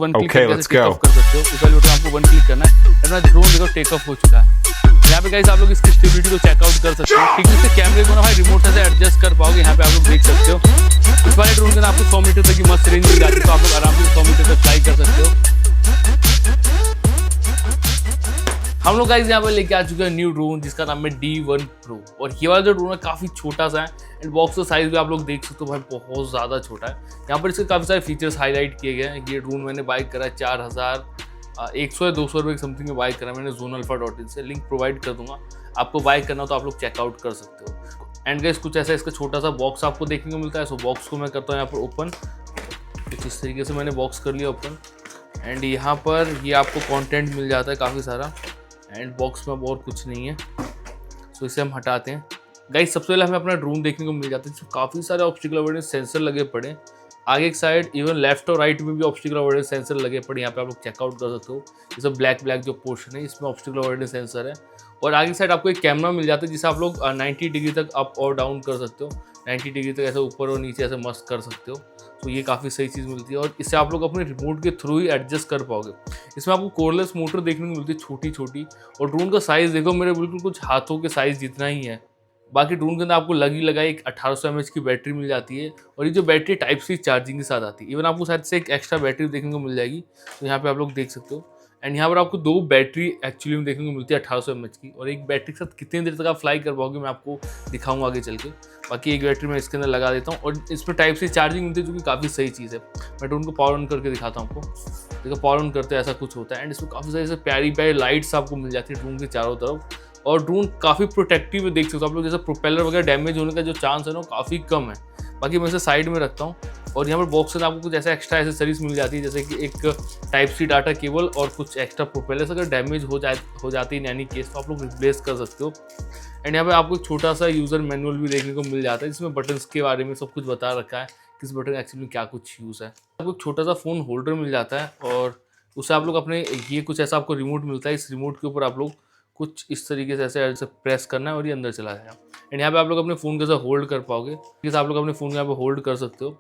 One click करके take off कर सकते हो। इस वाले बटन आपको वन क्लिक करना है, अपना ड्रोन देखो टेक ऑफ हो चुका है। यहाँ पे गाइस आप लोग इसकी स्टेबिलिटी को चेकआउट कर सकते हो, ठीक है। इससे कैमरे को ना भाई रिमोट से एडजस्ट कर पाओगे। यहाँ पे आप लोग देख सकते हो इस वाले ड्रोन के अंदर आपको 100 मीटर तक की मस्त रेंज मिल जाती है, तो आप लोग आराम से 100 मीटर तक फ्लाई कर सकते हो। हम लोग गाइस यहाँ पर लेके आ चुके हैं न्यू ड्रोन जिसका नाम है D1 Pro। और ये वाला जो ड्रोन है काफ़ी छोटा सा है एंड बॉक्स का साइज भी आप लोग देख सकते हो भाई बहुत ज़्यादा छोटा है। यहाँ पर इसके काफ़ी सारे फीचर्स हाईलाइट किए गए हैं। ये ड्रोन मैंने बाय करा है 4100 या 200 रुपये के समथिंग में बाय करा मैंने zonalpha.in से। लिंक प्रोवाइड कर दूंगा, आपको बाय करना हो तो आप लोग चेकआउट कर सकते हो। एंड गाइस कुछ ऐसा इसका छोटा सा बॉक्स आपको देखने को मिलता है। सो बॉक्स को मैं करता हूँ यहाँ पर ओपन। कुछ इस तरीके से मैंने बॉक्स कर लिया ओपन एंड यहाँ पर ये आपको कॉन्टेंट मिल जाता है काफ़ी सारा एंड बॉक्स में और कुछ नहीं है। सो इसे हम हटाते हैं। गाइस सबसे पहले हमें अपना ड्रोन देखने को मिल जाता है। काफ़ी सारे ऑब्स्टिकल अवॉइडेंस सेंसर लगे पड़े, आगे एक साइड इवन लेफ्ट और राइट में भी ऑब्स्टिकल अवॉइडेंस सेंसर लगे पड़े। यहाँ पे आप लोग चेकआउट कर सकते हो। ये सब ब्लैक जो पोर्शन है इसमें ऑब्स्टिकल अवॉइडेंस सेंसर है। और आगे साइड आपको एक कैमरा मिल जाता है जिसे आप लोग 90 डिग्री तक अप और डाउन कर सकते हो। 90 डिग्री तक ऐसे ऊपर और नीचे ऐसे मस्त कर सकते हो। तो ये काफ़ी सही चीज़ मिलती है और इससे आप लोग अपने रिमोट के थ्रू ही एडजस्ट कर पाओगे। इसमें आपको कोरलेस मोटर देखने को मिलती है छोटी छोटी। और ड्रोन का साइज़ देखो मेरे बिल्कुल कुछ हाथों के साइज़ जितना ही है। बाकी ड्रोन के अंदर आपको लगी लगाई एक 1800 mAh की बैटरी मिल जाती है और ये जो बैटरी टाइप सी चार्जिंग के साथ आती है। इवन आपको शायद से एक एक्स्ट्रा बैटरी देखने को मिल जाएगी, तो यहाँ पे आप लोग देख सकते हो। एंड यहाँ पर आपको 2 बैटरी एक्चुअली में देखने को मिलती है 1800 mAh की। और एक बैटरी के साथ कितनी देर तक आप फ्लाई कर पाओगे मैं आपको दिखाऊंगा आगे चल के। बाकी एक बैटरी मैं इसके अंदर लगा देता हूँ और इसमें टाइप सी चार्जिंग मिलती है जो कि काफ़ी सही चीज़ है। मैं ड्रोन को पावर ऑन करके दिखाता हूँ आपको। देखो पावर ऑन करते ऐसा कुछ होता है एंड इसमें काफ़ी सारी प्यारी प्यारी लाइट्स आपको मिल जाती है ड्रोन के चारों तरफ। और ड्रोन काफ़ी प्रोटेक्टिव है, देख सकते हो आप लोग। जैसे प्रोपेलर वगैरह डैमेज होने का जो चांस है ना काफ़ी कम है। बाकी मैं इसे साइड में रखता हूँ और यहाँ पर बॉक्स में आपको कुछ ऐसा एक्स्ट्रा एसेसरीज मिल जाती है जैसे कि एक टाइप सी डाटा केबल और कुछ एक्स्ट्रा प्रोपेलर्स। अगर डैमेज हो जाती है इन एनी केस तो आप लोग रिप्लेस कर सकते हो। एंड यहाँ पे आपको एक छोटा सा यूज़र मैनुअल भी देखने को मिल जाता है जिसमें बटन्स के बारे में सब कुछ बता रखा है, किस बटन एक्चुअली क्या कुछ यूज़ है। आपको एक छोटा सा फ़ोन होल्डर मिल जाता है और उससे आप लोग अपने ये कुछ ऐसा आपको रिमोट मिलता है। इस रिमोट के ऊपर आप लोग कुछ इस तरीके से ऐसे प्रेस करना है और ये अंदर चला जाएगा। एंड यहाँ पे आप लोग अपने फ़ोन के साथ होल्ड कर पाओगे, जैसे आप लोग अपने फ़ोन को यहाँ पे होल्ड कर सकते हो।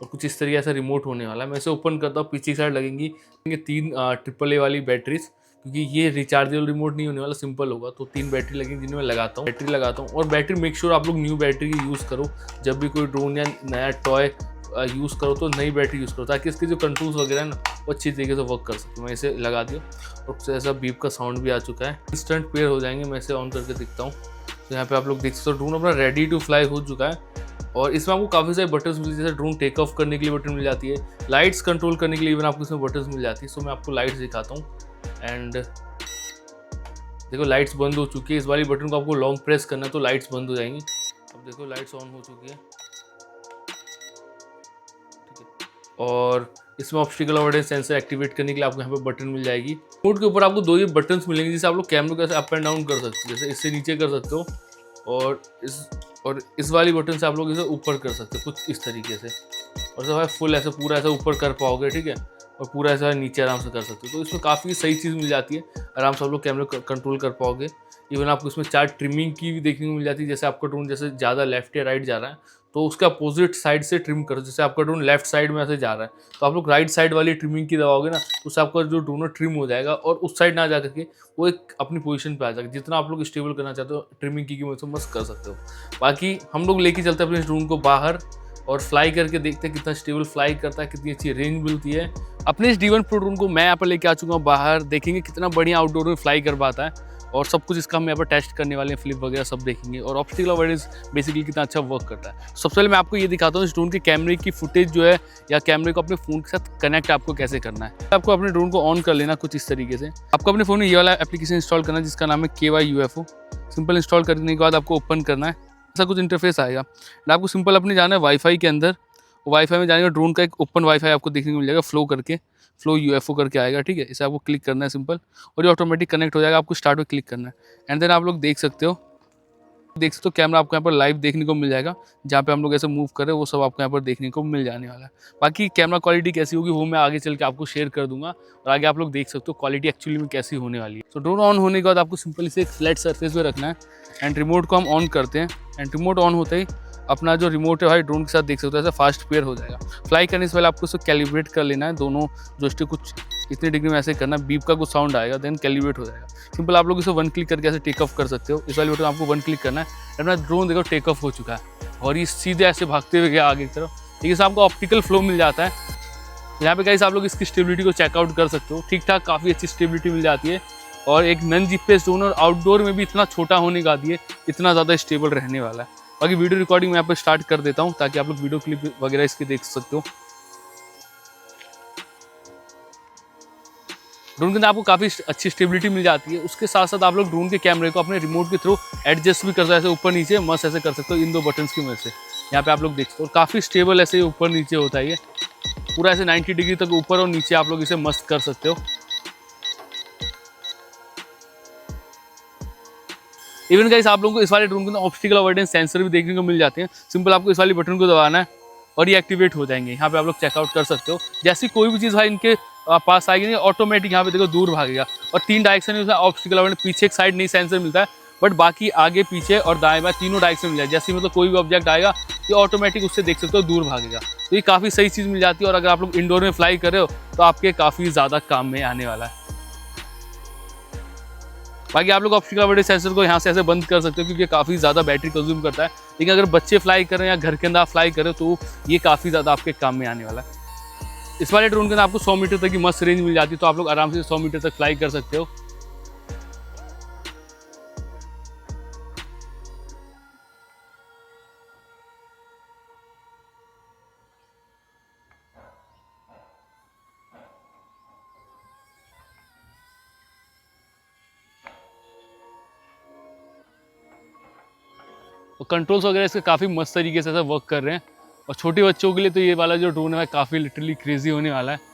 और कुछ इस तरीके से रिमोट होने वाला है। मैं इसे ओपन करता हूँ, पीछे की साइड लगेंगी 3 AAA वाली बैटरीज, क्योंकि ये रिचार्जेबल रिमोट नहीं होने वाला, सिंपल होगा। तो 3 बैटरी लगेंगी जिन्हें मैं लगाता हूँ। बैटरी लगाता हूँ और बैटरी मेक श्योर आप लोग न्यू बैटरी की यूज़ करो। जब भी कोई ड्रोन या नया टॉय यूज़ करो तो नई बैटरी यूज़ करो ताकि इसके जो कंट्रोल्स वगैरह है ना वो अच्छी तरीके से वर्क कर सके। मैं इसे लगा दिया और कुछ ऐसा बीप का साउंड भी आ चुका है। इंस्टेंट पेयर हो जाएंगे। मैं इसे ऑन करके दिखता हूँ तो यहाँ पे आप लोग देख सकते हो ड्रोन अपना रेडी टू फ्लाई हो चुका है। और इसमें आपको काफ़ी सारे बटन्स मिलते हैं, जैसे ड्रोन टेक ऑफ करने के लिए बटन मिल जाती है, लाइट्स कंट्रोल करने के लिए इवन आपको इसमें बटन्स मिल जाती है। सो मैं आपको लाइट्स दिखाता हूँ एंड देखो लाइट्स बंद हो चुकी है। इस वाली बटन को आपको लॉन्ग प्रेस करना है तो लाइट्स बंद हो जाएंगी। अब देखो लाइट्स ऑन हो चुकी है, ठीक है। और इसमें ऑब्स्टिकल अवॉइडेंस सेंसर एक्टिवेट करने के लिए आपको यहाँ पे बटन मिल जाएगी। रिमोट के ऊपर आपको 2 ये बटन्स मिलेंगे जिससे आप लोग कैमरे को ऐसे अप एंड डाउन कर सकते हो। जैसे इससे नीचे कर सकते हो और इस वाली बटन से आप लोग इसे ऊपर कर सकते हो कुछ इस तरीके से। और सब फुल ऐसे पूरा ऐसा ऊपर कर पाओगे, ठीक है। और पूरा ऐसा नीचे आराम से कर सकते हो। तो इसमें काफ़ी सही चीज़ मिल जाती है, आराम से आप लोग कैमरे कंट्रोल कर पाओगे। इवन आपको इसमें 4 ट्रिमिंग की भी देखने को मिल जाती है। जैसे आपका ड्रोन जैसे ज़्यादा लेफ्ट या राइट जा रहा है तो उसके अपोजिट साइड से ट्रिम करो। जैसे आपका ड्रोन लेफ्ट साइड में ऐसे जा रहा है तो आप लोग राइट साइड वाली ट्रिमिंग की दबाओगे ना तो उससे आपका जो ड्रोन ट्रिम हो जाएगा और उस साइड ना जा करके वो एक अपनी पोजीशन पे आ जाएगा। जितना आप लोग स्टेबल करना चाहते हो ट्रिमिंग की मदद से मस्त कर सकते हो। बाकी हम लोग लेके चलते हैं अपने ड्रोन को बाहर और फ्लाई करके देखते हैं कितना स्टेबल फ्लाई करता है, कितनी अच्छी रेंज मिलती है। अपने इस D1 Pro ड्रोन को मैं यहाँ पर लेके आ चुका हूँ बाहर, देखेंगे कितना बढ़िया आउटडोर में फ्लाई कर पाता है और सब कुछ इसका हम यहाँ पर टेस्ट करने वाले हैं। फ्लिप वगैरह सब देखेंगे और ऑब्स्टिकल अवॉइडेंस बेसिकली कितना अच्छा वर्क करता है। सबसे पहले मैं आपको ये दिखाता हूँ इस ड्रोन के कैमरे की फुटेज जो है या कैमरे को अपने फ़ोन के साथ कनेक्ट आपको कैसे करना है। आपको अपने ड्रोन को ऑन कर लेना कुछ इस तरीके से। आपको अपने फ़ोन में ये वाला एप्लीकेशन इंस्टॉल करना है जिसका नाम है KYUFO। सिंपल इंस्टॉल करने के बाद आपको ओपन करना है, ऐसा कुछ इंटरफेस आएगा। आपको सिंपल अपने जाना है वाईफाई के अंदर। वाईफाई में जाने का ड्रोन का एक ओपन वाईफाई आपको देखने को मिल जाएगा, फ्लो UFO करके आएगा, ठीक है। इसे आपको क्लिक करना है सिंपल और ये ऑटोमेटिक कनेक्ट हो जाएगा। आपको स्टार्ट पे क्लिक करना है एंड देन आप लोग देख सकते हो कैमरा आपको यहाँ पर लाइव देखने को मिल जाएगा। जहाँ पे हम लोग ऐसे मूव कर रहे हैं वो सब आपको यहाँ पर देखने को मिल जाने वाला है। बाकी कैमरा क्वालिटी कैसी होगी वो मैं आगे चल के आपको शेयर कर दूंगा और आगे आप लोग देख सकते हो क्वालिटी एक्चुअली में कैसी होने वाली है। तो ड्रोन ऑन होने के बाद आपको सिंपल इसे एक फ्लैट सरफेस पे रखना है एंड रिमोट को हम ऑन करते हैं एंड रिमोट ऑन होते ही अपना जो रिमोट है भाई ड्रोन के साथ देख सकते हो ऐसे फास्ट पेयर हो जाएगा। फ्लाई करने से पहले आपको उसको कैलिब्रेट कर लेना है, दोनों जोस्टिक कुछ इतने डिग्री में ऐसे करना, बीप का कुछ साउंड आएगा, देन कैलिब्रेट हो जाएगा। सिंपल आप लोग इसे वन क्लिक करके ऐसे टेक ऑफ कर सकते हो। इस वाले बटन आपको वन क्लिक करना है, अपना ड्रोन देखो टेक ऑफ हो चुका है और ये सीधे ऐसे भागते हुए गया आगे की तरफ। ठीक है, आपको ऑप्टिकल फ्लो मिल जाता है। यहाँ पे गाइस आप लोग इसकी स्टेबिलिटी को चेकआउट कर सकते हो, ठीक ठाक काफ़ी अच्छी स्टेबिलिटी मिल जाती है और एक नन जीपीएस ड्रोन और आउटडोर में भी इतना छोटा होने का दिए इतना ज़्यादा स्टेबल रहने वाला है। बाकी वीडियो रिकॉर्डिंग मैं यहाँ पर स्टार्ट कर देता हूँ ताकि आप लोग वीडियो क्लिप वगैरह इसके देख सकते हो। ड्रोन के अंदर आपको काफ़ी अच्छी स्टेबिलिटी मिल जाती है। उसके साथ साथ आप लोग ड्रोन के कैमरे को अपने रिमोट के थ्रू एडजस्ट भी कर सकते हो, ऐसे ऊपर नीचे मस्त ऐसे कर सकते हो इन दो बटन्स की मदद से। यहाँ पे आप लोग देख सकते हो काफ़ी स्टेबल ऐसे ऊपर नीचे होता है, ये पूरा ऐसे 90 डिग्री तक ऊपर और नीचे आप लोग इसे मस्त कर सकते हो। इवन गाइस आप लोगों को इस वाले ड्रोन के अंदर ऑब्स्टिकल अवॉइडेंस सेंसर भी देखने को मिल जाते हैं। सिंपल आपको इस वाले बटन को दबाना है और ये एक्टिवेट हो जाएंगे। यहाँ पे आप लोग चेकआउट कर सकते हो, जैसी कोई भी चीज़ भाई इनके पास आएगी नहीं ऑटोमेटिक यहाँ पे देखो दूर भागेगा। और 3 डायरेक्शन में ऑब्स्टिकल अवॉइडेंस, पीछे एक साइड नहीं सेंसर मिलता है बट बाकी आगे पीछे और दाएं बाएं तीनों डायरेक्शन मिल जाए। जैसे मतलब कोई भी ऑब्जेक्ट आएगा ये ऑटोमेटिक उससे देख सकते हो दूर भागेगा। तो ये काफ़ी सही चीज़ मिल जाती है और अगर आप लोग इंडोर में फ्लाई कर रहे हो तो आपके काफ़ी ज़्यादा काम में आने वाला है। बाकी आप लोग ऑप्टिकल अवॉइडेंस सेंसर को यहाँ से ऐसे बंद कर सकते हो क्योंकि काफ़ी ज़्यादा बैटरी कंज्यूम करता है। लेकिन अगर बच्चे फ्लाई कर रहे हैं या घर के अंदर आप फ्लाई कर रहे हो तो ये काफ़ी ज़्यादा आपके काम में आने वाला है। इस वाले ड्रोन के अंदर आपको 100 मीटर तक की मस्त रेंज मिल जाती है, तो आप लोग आराम से 100 मीटर तक फ्लाई कर सकते हो। और कंट्रोल्स वगैरह इसके काफ़ी मस्त तरीके से वर्क कर रहे हैं और छोटे बच्चों के लिए तो ये वाला जो ड्रोन है काफ़ी लिटरली क्रेजी होने वाला है।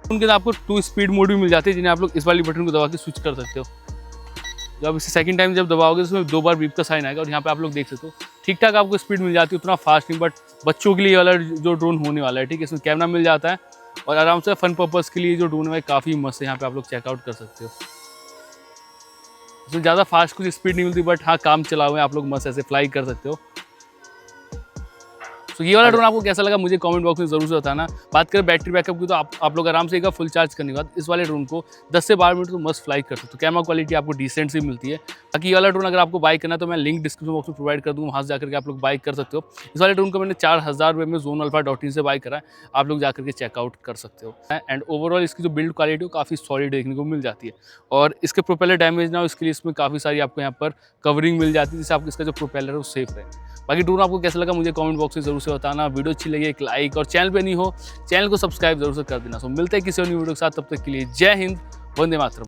उनके अंदर आपको 2 स्पीड मोड भी मिल जाते हैं जिन्हें आप लोग इस वाली बटन को दबा के स्विच कर सकते हो। जब आप इसे सेकंड टाइम जब दबाओगे तो उसमें 2 बार बीप का साइन आएगा और यहाँ पे आप लोग देख सकते हो ठीक ठाक आपको स्पीड मिल जाती है, उतना फास्ट नहीं बट बच्चों के लिए वाला जो ड्रोन होने वाला है। ठीक है, इसमें कैमरा मिल जाता है और आराम से फन पर्पज़ के लिए जो ड्रोन है काफ़ी मस्त है। यहाँ पे आप लोग चेकआउट कर सकते हो। इसमें ज़्यादा फास्ट कुछ स्पीड नहीं मिलती बट हाँ काम चला हुआ है, आप लोग मस्त ऐसे फ्लाई कर सकते हो। तो ये वाला ड्रोन आपको कैसा लगा मुझे कमेंट बॉक्स में जरूर से बताना। बात करें बैटरी बैकअप की तो आप लोग आराम से एक फुल चार्ज करने के बाद इस वाले ड्रोन को 10 से 12 मिनट तो मस्त फ्लाई कर सकते हो। कैमरा क्वालिटी आपको डिसेंट सी मिलती है। बाकी ये वाला ड्रोन अगर आपको बाय करना है तो मैं लिंक डिस्क्रिप्शन बॉक्स में प्रोवाइड कर दूँगा, वहाँ से जाकर के आप लोग बाय कर सकते हो। इस वाले ड्रोन को मैंने 4000 रुपये में zonalpha.in से बाय करा है, आप लोग जाकर के चेकआउट कर सकते हो। एंड ओवरऑल इसकी जो बिल्ड क्वालिटी है काफ़ी सॉलिड देखने को मिल जाती है और इसके प्रोपेलर डैमेज ना हो इसके लिए इसमें काफ़ी सारी आपको यहाँ पर कवरिंग मिल जाती है जिससे आपको इसका जो प्रोपेलर है वो सेफ रहे। बाकी ड्रोन आपको कैसा लगा मुझे कमेंट बॉक्स में जरूर से बताना। वीडियो अच्छी लगी एक लाइक और चैनल पे नहीं हो चैनल को सब्सक्राइब जरूर से कर देना। सो मिलते हैं किसी और न्यू वीडियो के साथ, तब तक के लिए जय हिंद, वंदे मातरम।